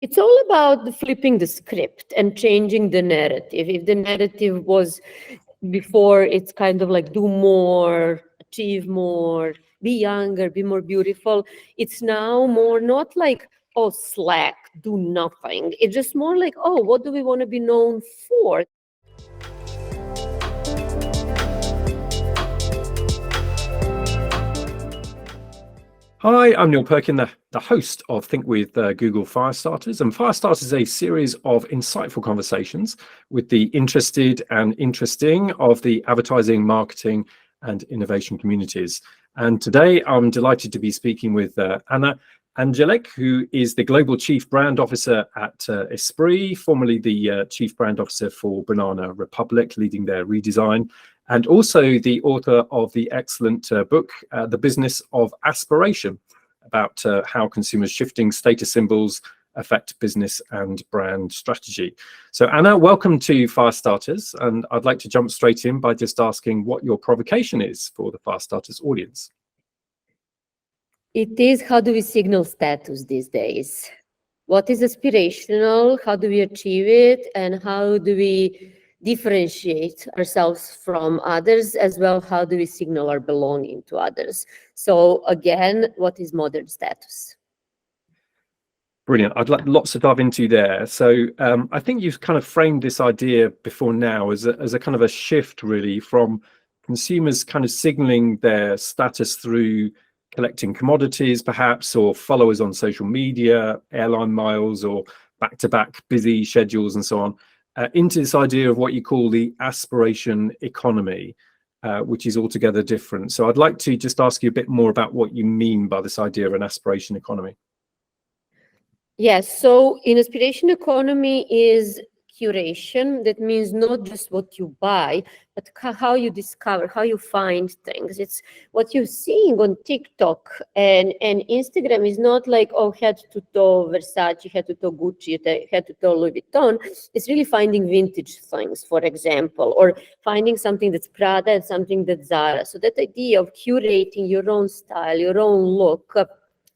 It's all about flipping the script and changing the narrative. If the narrative was before, it's kind of like do more, achieve more, be younger, be more beautiful. It's now more not like, oh, slack, do nothing. It's just more like, oh, what do we want to be known for? Hi, I'm Neil Perkin, the host of Think with Google Firestarters. And Firestarters is a series of insightful conversations with the interested and interesting of the advertising, marketing, and innovation communities. And today I'm delighted to be speaking with Andjelic, who is the Global Chief Brand Officer at Esprit, formerly the Chief Brand Officer for Banana Republic, leading their redesign, and also the author of the excellent book, The Business of Aspiration, about how consumers' shifting status symbols affect business and brand strategy. So Anna, welcome to Firestarters, and I'd like to jump straight in by just asking what your provocation is for the Firestarters audience. It is, how do we signal status these days? What is aspirational? How do we achieve it? And how do we differentiate ourselves from others as well? How do we signal our belonging to others? So again, what is modern status? Brilliant. I'd like lots to dive into there. So I think you've kind of framed this idea before now as a kind of a shift really from consumers kind of signaling their status through collecting commodities perhaps, or followers on social media, airline miles, or back-to-back busy schedules and so on, into this idea of what you call the aspiration economy, which is altogether different. So I'd like to just ask you a bit more about what you mean by this idea of an aspiration economy. Yes, so in aspiration economy is curation. That means not just what you buy, but how you discover, how you find things. It's what you're seeing on TikTok and Instagram is not like, oh, head to toe Versace, head to toe Gucci, head to toe Louis Vuitton. It's really finding vintage things, for example, or finding something that's Prada and something that's Zara. So that idea of curating your own style, your own look,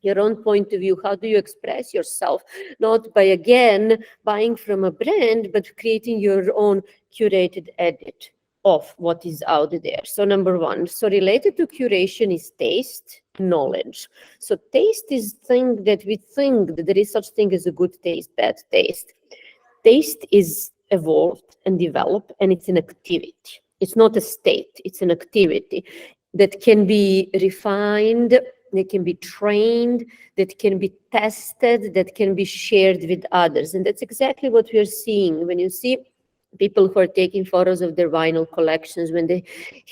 your own point of view, how do you express yourself, not by, again, buying from a brand, but creating your own curated edit of what is out there. So number one, so related to curation is taste, knowledge. So taste is thing that we think that there is such thing as a good taste, bad taste. Taste is evolved and developed, and it's an activity. It's not a state, it's an activity that can be refined, that can be trained, that can be tested, that can be shared with others. And that's exactly what we are seeing when you see people who are taking photos of their vinyl collections, when they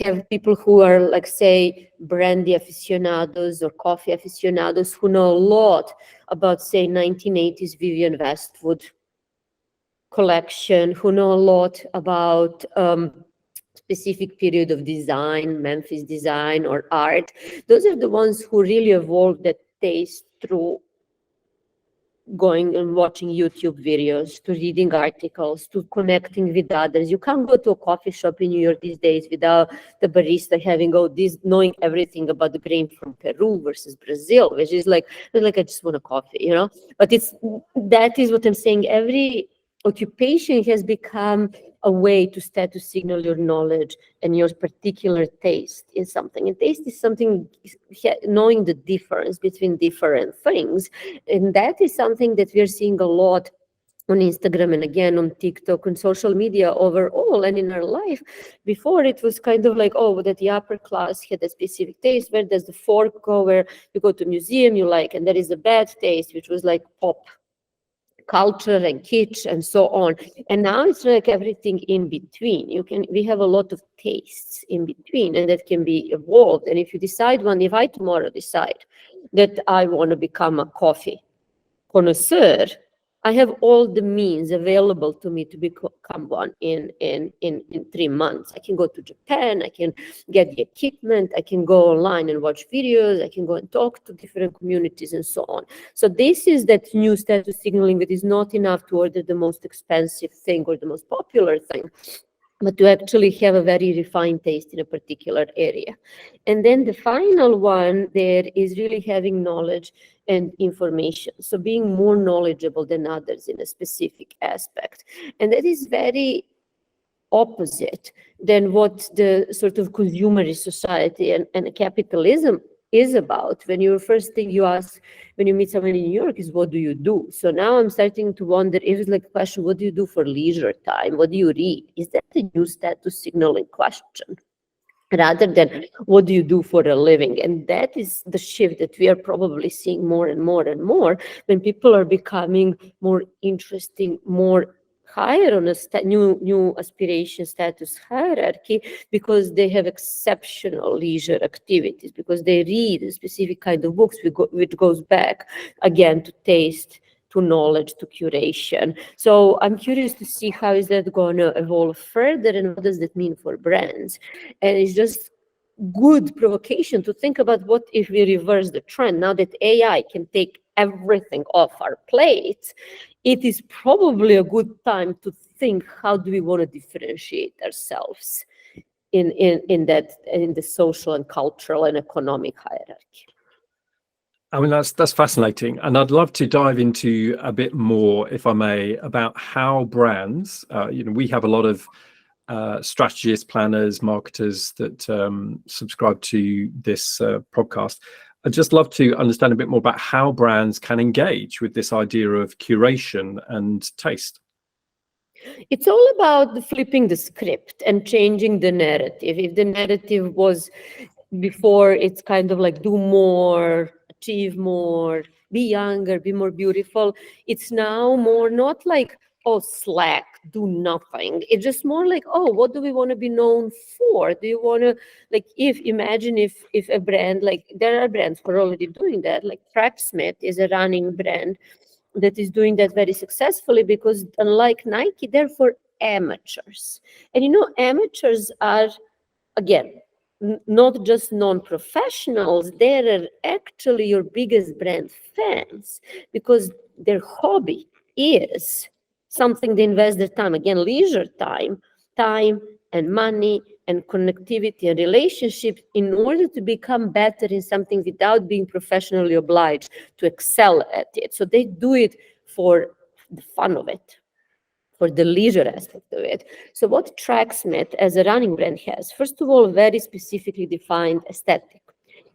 have people who are, like, say, brandy aficionados or coffee aficionados who know a lot about, say, 1980s Vivienne Westwood collection, who know a lot about specific period of design, Memphis design or art. Those are the ones who really evolved that taste through going and watching YouTube videos, to reading articles, to connecting with others. You can't go to a coffee shop in New York these days without the barista having knowing everything about the grain from Peru versus Brazil, which is like I just want a coffee, you know? But that is what I'm saying. Every occupation has become a way to status signal your knowledge and your particular taste in something. And taste is something, knowing the difference between different things. And that is something that we're seeing a lot on Instagram and again on TikTok and social media overall and in our life. Before it was kind of like, oh, that the upper class had a specific taste. Where does the fork go? Where you go to a museum you like, and there is a bad taste, which was like pop culture and kitsch and so on. And now it's like everything in between. We have a lot of tastes in between, and that can be evolved. And if you decide if I tomorrow decide that I want to become a coffee connoisseur, I have all the means available to me to become one in 3 months. I can go to Japan, I can get the equipment, I can go online and watch videos, I can go and talk to different communities and so on. So this is that new status signaling that is not enough to order the most expensive thing or the most popular thing. but to actually have a very refined taste in a particular area. And then the final one there is really having knowledge and information. So being more knowledgeable than others in a specific aspect. And that is very opposite than what the sort of consumerist society and capitalism is about. When you first thing you ask when you meet someone in New York is, what do you do? So now I'm starting to wonder if it's like a question, what do you do for leisure time? What do you read? Is that a new status signaling question? Rather than what do you do for a living? And that is the shift that we are probably seeing more and more and more, when people are becoming more interesting, more higher on a new aspiration status hierarchy, because they have exceptional leisure activities, because they read a specific kind of books, which goes back again to taste, to knowledge, to curation. So I'm curious to see how is that going to evolve further, and what does that mean for brands. And it's just good provocation to think about, what if we reverse the trend? Now that AI can take everything off our plates, it is probably a good time to think, how do we want to differentiate ourselves in the social and cultural and economic hierarchy. I mean, that's fascinating. And I'd love to dive into a bit more, if I may, about how brands, we have a lot of strategists, planners, marketers that subscribe to this podcast. I'd just love to understand a bit more about how brands can engage with this idea of curation and taste. It's all about flipping the script and changing the narrative. If the narrative was before, it's kind of like do more, achieve more, be younger, be more beautiful. It's now more not like, oh, slack, do nothing. It's just more like, oh, what do we want to be known for? Do you want to, like, imagine if a brand, like there are brands who are already doing that, like Tracksmith is a running brand that is doing that very successfully, because unlike Nike, they're for amateurs. And amateurs are, again, not just non-professionals, they are actually your biggest brand fans, because their hobby is something they invest their time, again, leisure time and money and connectivity and relationships, in order to become better in something without being professionally obliged to excel at it. So they do it for the fun of it, for the leisure aspect of it. So what Tracksmith as a running brand has, first of all, very specifically defined aesthetic,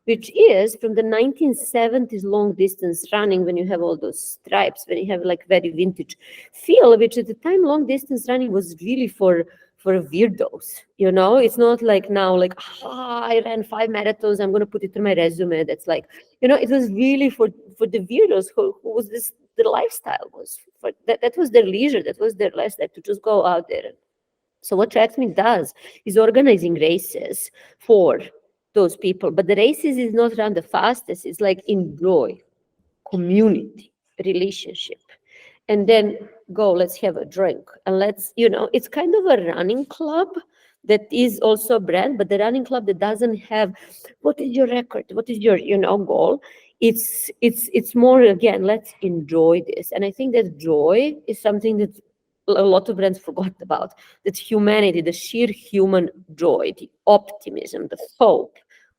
which is from the 1970s long distance running, when you have all those stripes, when you have like very vintage feel, which at the time long distance running was really for weirdos. It's not like now, like, I ran 5 marathons, I'm going to put it in my resume. That's like, it was really for the weirdos who was this, the lifestyle was for that was their leisure, that was their lifestyle, to just go out there. So what Tracksmith does is organizing races for those people, but the races is not run the fastest. It's like enjoy, community, relationship, and then go, let's have a drink, and let's, it's kind of a running club that is also a brand, but the running club that doesn't have, what is your record, what is your, goal. It's more, again, let's enjoy this. And I think that joy is something that a lot of brands forgot about, that humanity, the sheer human joy, the optimism, the hope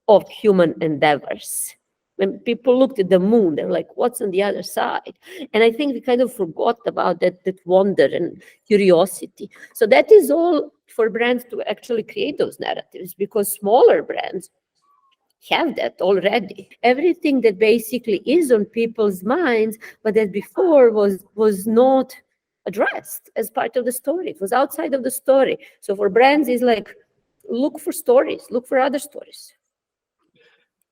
of human endeavors. When people looked at the moon, they're like, what's on the other side? And I think we kind of forgot about that wonder and curiosity. So that is all for brands to actually create those narratives, because smaller brands have that already. Everything that basically is on people's minds, but that before was not addressed as part of the story. It was outside of the story. So for brands, it's like, look for stories, look for other stories.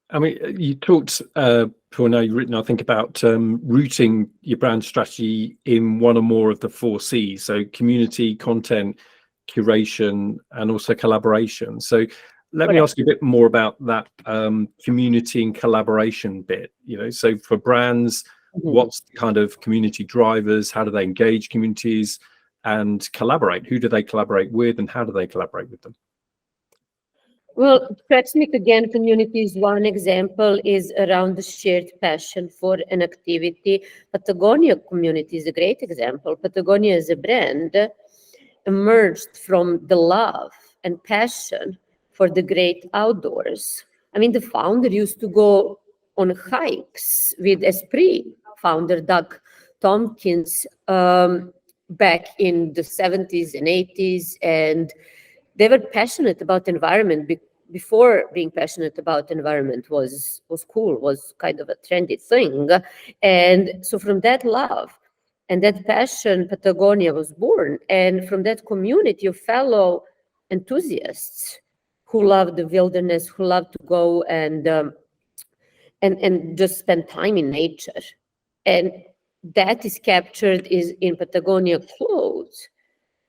I mean, you talked, Paul, now you've written, I think, about rooting your brand strategy in one or more of the 4 C's. So community, content, curation, and also collaboration. So let me ask you a bit more about that community and collaboration bit. So for brands, what's the kind of community drivers? How do they engage communities and collaborate? Who do they collaborate with, and how do they collaborate with them? Well, Tracksmith, again, community is one example, is around the shared passion for an activity. Patagonia community is a great example. Patagonia as a brand emerged from the love and passion for the great outdoors. I mean, the founder used to go on hikes with Esprit, founder Doug Tompkins, back in the 70s and 80s, and they were passionate about environment before being passionate about environment was cool, was kind of a trendy thing. And so from that love and that passion, Patagonia was born. And from that community of fellow enthusiasts who love the wilderness, who love to go and just spend time in nature. And that is captured in Patagonia clothes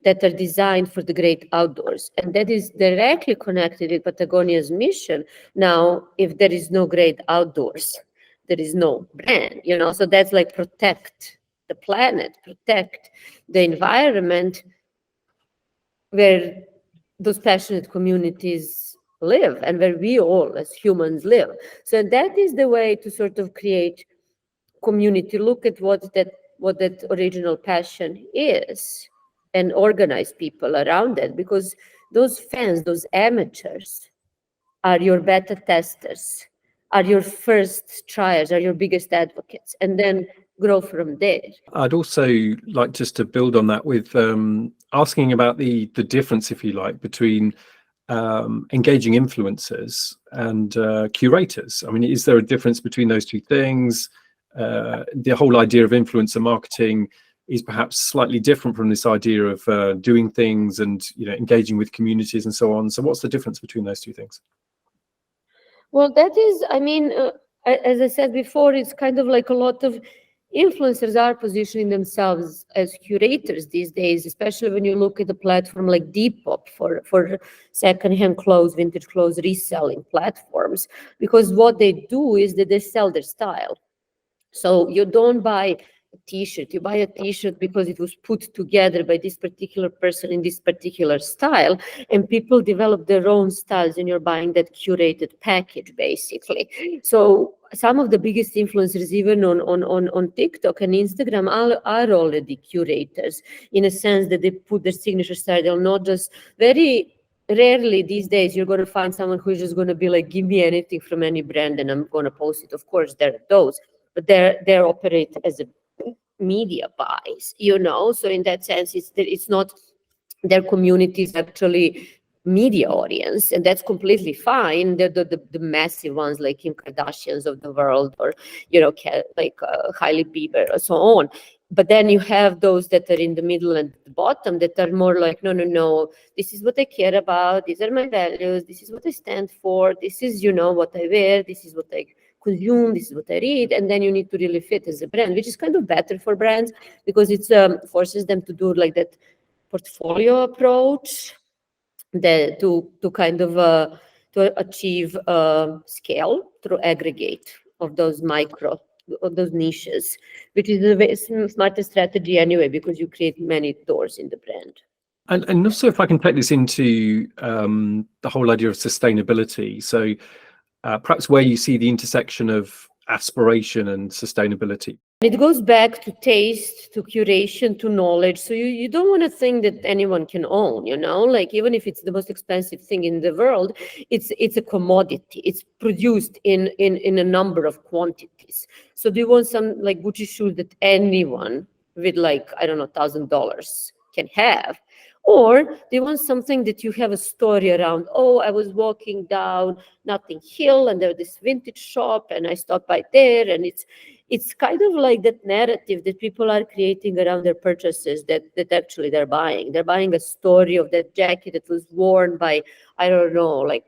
that are designed for the great outdoors. And that is directly connected with Patagonia's mission. Now, if there is no great outdoors, there is no brand, so that's like protect the planet, protect the environment where those passionate communities live and where we all as humans live. So that is the way to sort of create community, look at what that original passion is and organize people around it, because those fans, those amateurs are your beta testers, are your first triers, are your biggest advocates, and then grow from there. I'd also like just to build on that with asking about the difference, if you like, between engaging influencers and curators. I mean, is there a difference between those two things? The whole idea of influencer marketing is perhaps slightly different from this idea of doing things and engaging with communities and so on. So what's the difference between those two things? Well, that is, I mean, as I said before, it's kind of like a lot of influencers are positioning themselves as curators these days, especially when you look at a platform like Depop for secondhand clothes, vintage clothes, reselling platforms, because what they do is that they sell their style. So you don't buy a t-shirt, you buy a t-shirt because it was put together by this particular person in this particular style, and people develop their own styles and you're buying that curated package basically. So some of the biggest influencers even on TikTok and Instagram are already curators, in a sense that they put their signature style. They'll not just, very rarely these days you're going to find someone who's just going to be like, give me anything from any brand and I'm going to post it. Of course there are those, but they operate as a media buys, so in that sense it's not their community is actually media audience, and that's completely fine. The massive ones like Kim Kardashians of the world, or like Hailey Bieber or so on. But then you have those that are in the middle and the bottom that are more like, no, this is what I care about, these are my values, this is what I stand for, this is what I wear, this is what I consume, this is what I read. And then you need to really fit as a brand, which is kind of better for brands because it forces them to do like that portfolio approach, that to kind of to achieve scale through aggregate of those niches, which is a very smarter strategy anyway, because you create many doors in the brand. And also, if I can take this into the whole idea of sustainability, so perhaps where you see the intersection of aspiration and sustainability. It goes back to taste, to curation, to knowledge. So you don't want to think that anyone can own, like even if it's the most expensive thing in the world, it's a commodity. It's produced in a number of quantities. So do you want some like Gucci shoes that anyone with like, I don't know, $1,000 can have? Or do you want something that you have a story around? Oh, I was walking down Notting Hill and there was this vintage shop and I stopped by there, and it's kind of like that narrative that people are creating around their purchases that actually they're buying. They're buying a story of that jacket that was worn by, I don't know, like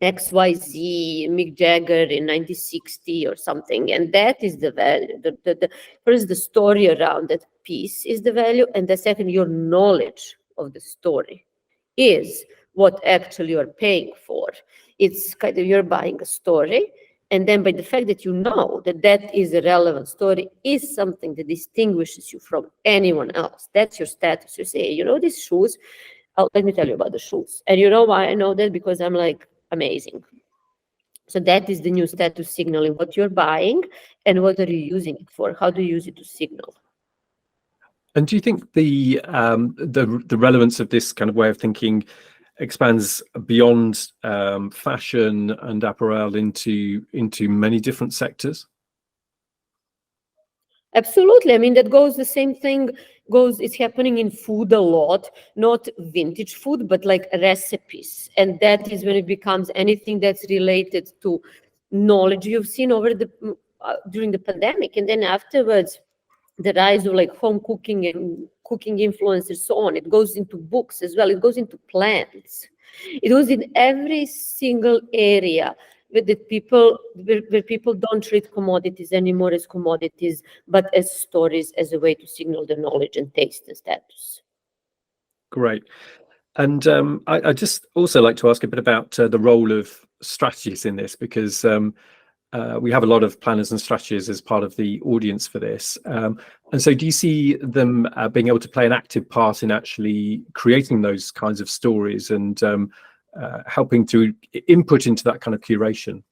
XYZ, Mick Jagger in 1960 or something. And that is the value. First, the story around that piece is the value. And the second, your knowledge of the story is what actually you're paying for. It's kind of, you're buying a story, and then by the fact that you know that is a relevant story is something that distinguishes you from anyone else. That's your status. You say, these shoes, let me tell you about the shoes. And you know why I know that? Because I'm like, amazing. So that is the new status signaling, what you're buying and what are you using it for? How do you use it to signal? And do you think the relevance of this kind of way of thinking expands beyond fashion and apparel into many different sectors? Absolutely. I mean, that goes the same thing goes, it's happening in food a lot, not vintage food, but like recipes. And that is when it becomes anything that's related to knowledge you've seen over the during the pandemic. And then afterwards, the rise of like home cooking and cooking influencers, so on. It goes into books as well. It goes into plants. It goes in every single area where people don't treat commodities anymore as commodities, but as stories, as a way to signal their knowledge and taste and status. Great. And I just also like to ask a bit about the role of strategies in this, because we have a lot of planners and strategists as part of the audience for this. And so do you see them being able to play an active part in actually creating those kinds of stories and helping to input into that kind of curation?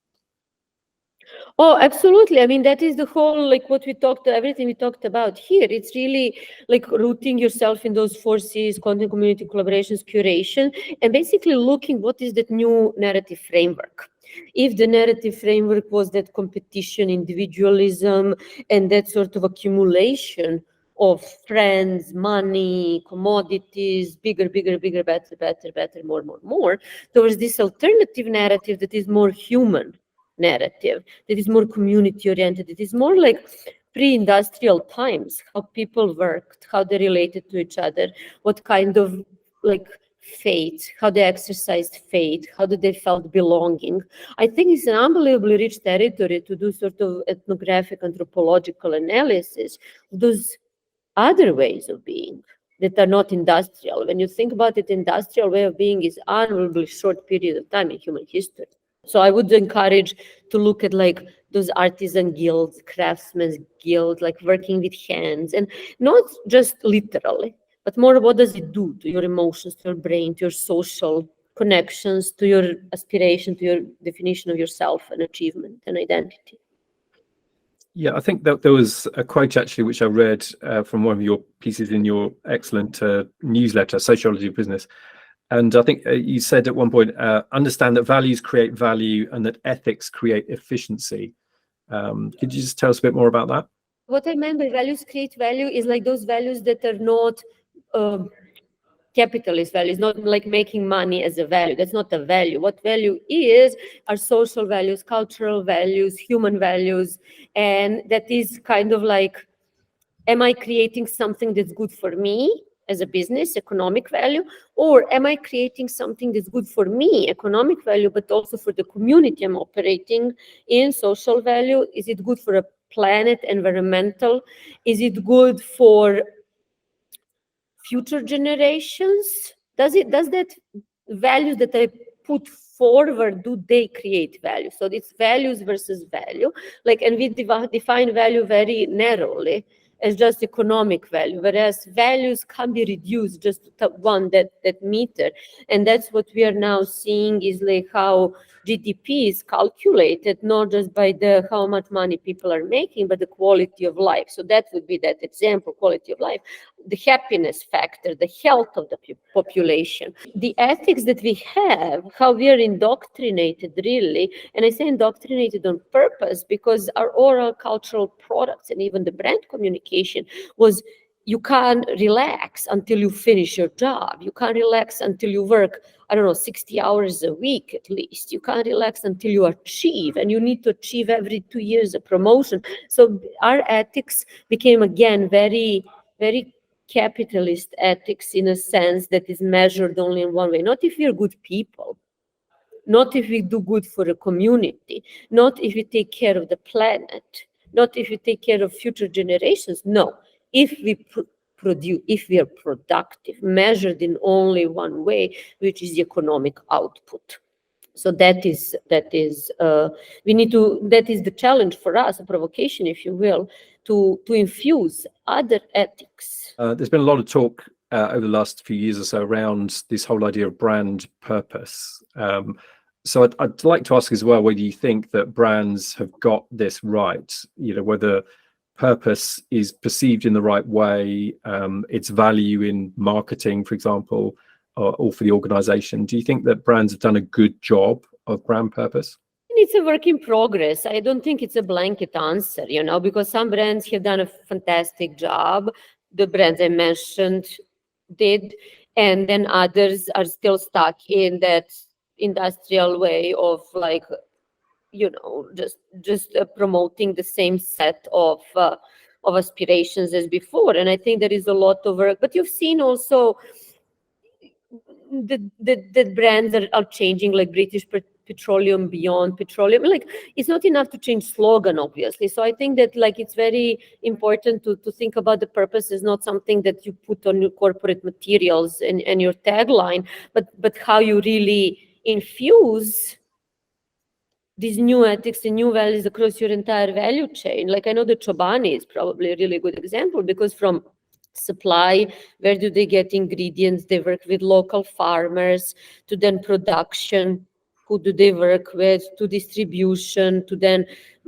Oh, absolutely. I mean, that is the whole, like what we talked, everything we talked about here. It's really like rooting yourself in those 4 C's: content, community, collaborations, curation, and basically looking what is that new narrative framework. If the narrative framework was that competition, individualism, and that sort of accumulation of friends, money, commodities, bigger, bigger, bigger, better, better, better, more, more, more, towards this alternative narrative that is more human narrative, that is more community oriented. It is more like pre-industrial times, how people worked, how they related to each other, what kind of like faith, how they exercised faith, how did they felt belonging. I think it's an unbelievably rich territory to do sort of ethnographic anthropological analysis of those other ways of being that are not industrial. When you think about it, industrial way of being is unbelievably short period of time in human history. So I would encourage to look at like those artisan guilds, craftsmen's guild, like working with hands, and not just literally, but more what does it do to your emotions, to your brain, to your social connections, to your aspiration, to your definition of yourself and achievement and identity. Yeah, I think that there was a quote actually which I read from one of your pieces in your excellent newsletter, Sociology of Business. And I think you said at one point, understand that values create value and that ethics create efficiency. Could you just tell us a bit more about that? What I meant by values create value is like those values that are not capitalist values, not like making money as a value. That's not a value. What value is are social values, cultural values, human values. And that is kind of like, am I creating something that's good for me as a business, economic value, or am I creating something that's good for me, economic value, but also for the community I'm operating in, social value? Is it good for a planet, environmental? Is it good for future generations? Does that values that I put forward, do they create value? So it's values versus value, like, and we define value very narrowly as just economic value, whereas values can be reduced just to one that meter. And that's what we are now seeing is like how GDP is calculated, not just by the how much money people are making, but the quality of life. So that would be that example, quality of life, the happiness factor, the health of the population, the ethics that we have, how we are indoctrinated really. And I say indoctrinated on purpose because our oral cultural products and even the brand communication was, you can't relax until you finish your job. You can't relax until you work, I don't know, 60 hours a week at least. You can't relax until you achieve, and you need to achieve every 2 years a promotion. So our ethics became again very, very capitalist ethics in a sense that is measured only in one way. Not if we're good people, not if we do good for a community, not if we take care of the planet, not if we take care of future generations. No, if we produce, if we are productive, measured in only one way, which is the economic output. So that is we need to, that is the challenge for us, a provocation, if you will, to infuse other ethics. There's been a lot of talk over the last few years or so around this whole idea of brand purpose. So I'd like to ask as well whether you think that brands have got this right, you know, whether purpose is perceived in the right way, its value in marketing, for example, or for the organization? Do you think that brands have done a good job of brand purpose? It's a work in progress. I don't think it's a blanket answer, because some brands have done a fantastic job. The brands I mentioned did, and then others are still stuck in that industrial way of like, just promoting the same set of aspirations as before. And I think there is a lot of work, but you've seen also that brands are changing, like British Petroleum, Beyond Petroleum. Like, it's not enough to change slogan, obviously. So I think that like it's very important to think about the purpose as not something that you put on your corporate materials and your tagline, but how you really infuse these new ethics and new values across your entire value chain. Like, I know that Chobani is probably a really good example, because from supply, where do they get ingredients? They work with local farmers, to then production, who do they work with, to distribution, to then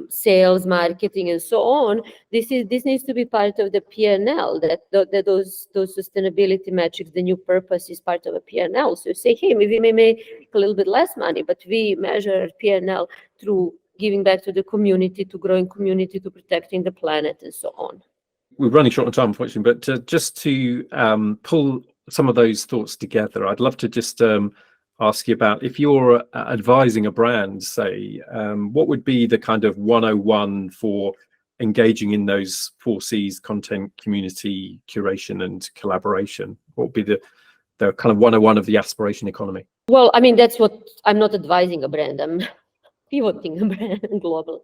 sales, marketing, and so on. This needs to be part of the P&L, that those sustainability metrics, the new purpose, is part of a P&L. So you say, hey, maybe we may make a little bit less money, but we measure P&L through giving back to the community, to growing community, to protecting the planet, and so on. We're running short on time, unfortunately, but just to pull some of those thoughts together, I'd love to just ask you about, if you're advising a brand, say, what would be the kind of 101 for engaging in those 4 C's: content, community, curation, and collaboration? What would be the kind of 101 of the aspiration economy? Well, I mean, that's what I'm not advising a brand. I'm pivoting a brand globally.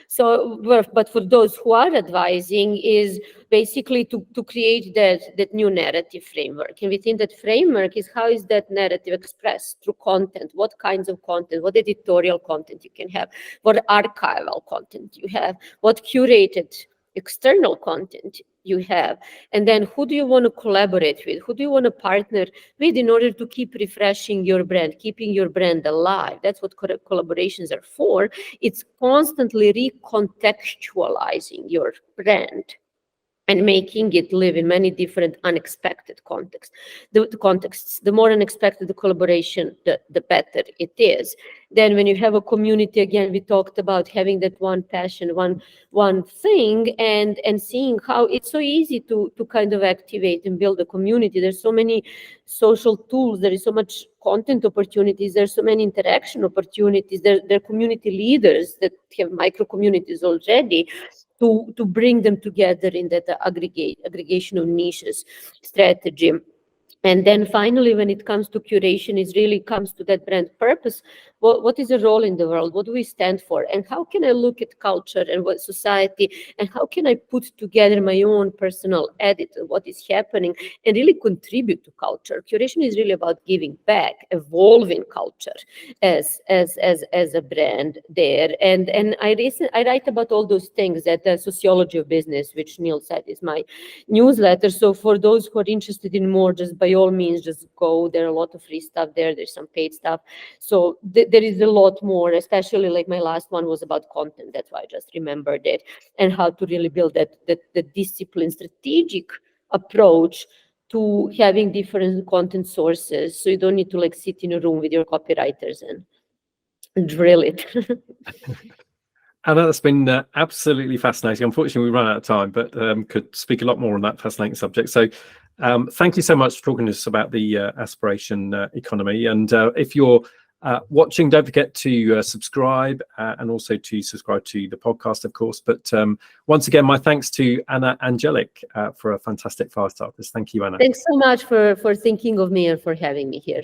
So, but for those who are advising, is basically to create that new narrative framework. And within that framework is, how is that narrative expressed through content? What kinds of content? What editorial content you can have? What archival content you have? What curated external content you have? And then who do you want to collaborate with? Who do you want to partner with in order to keep refreshing your brand, keeping your brand alive? That's what collaborations are for. It's constantly recontextualizing your brand and making it live in many different unexpected contexts. The more unexpected the collaboration, the better it is. Then when you have a community, again, we talked about having that one passion, one thing, and seeing how it's so easy to kind of activate and build a community. There's so many social tools, there is so much content opportunities, there's so many interaction opportunities, there are community leaders that have micro communities already, to bring them together in that aggregation of niches strategy. And then finally, when it comes to curation, it really comes to that brand purpose. What is the role in the world? What do we stand for? And how can I look at culture and what society, and how can I put together my own personal edit of what is happening and really contribute to culture? Curation is really about giving back, evolving culture as a brand there. And I write about all those things at the Sociology of Business, which Neil said is my newsletter. So for those who are interested in more, just by all means, just go. There are a lot of free stuff there. There's some paid stuff. So there is a lot more, especially like my last one was about content. That's why I just remembered it, and how to really build that discipline, strategic approach to having different content sources. So you don't need to like sit in a room with your copywriters and drill it. Anna, that's been absolutely fascinating. Unfortunately, we ran out of time, but could speak a lot more on that fascinating subject. So thank you so much for talking to us about the aspiration economy. And if you're watching, don't forget to subscribe and also to subscribe to the podcast, of course. But once again, my thanks to Anna Andjelic for a fantastic Firestarters. Thank you, Anna. Thanks so much for thinking of me and for having me here.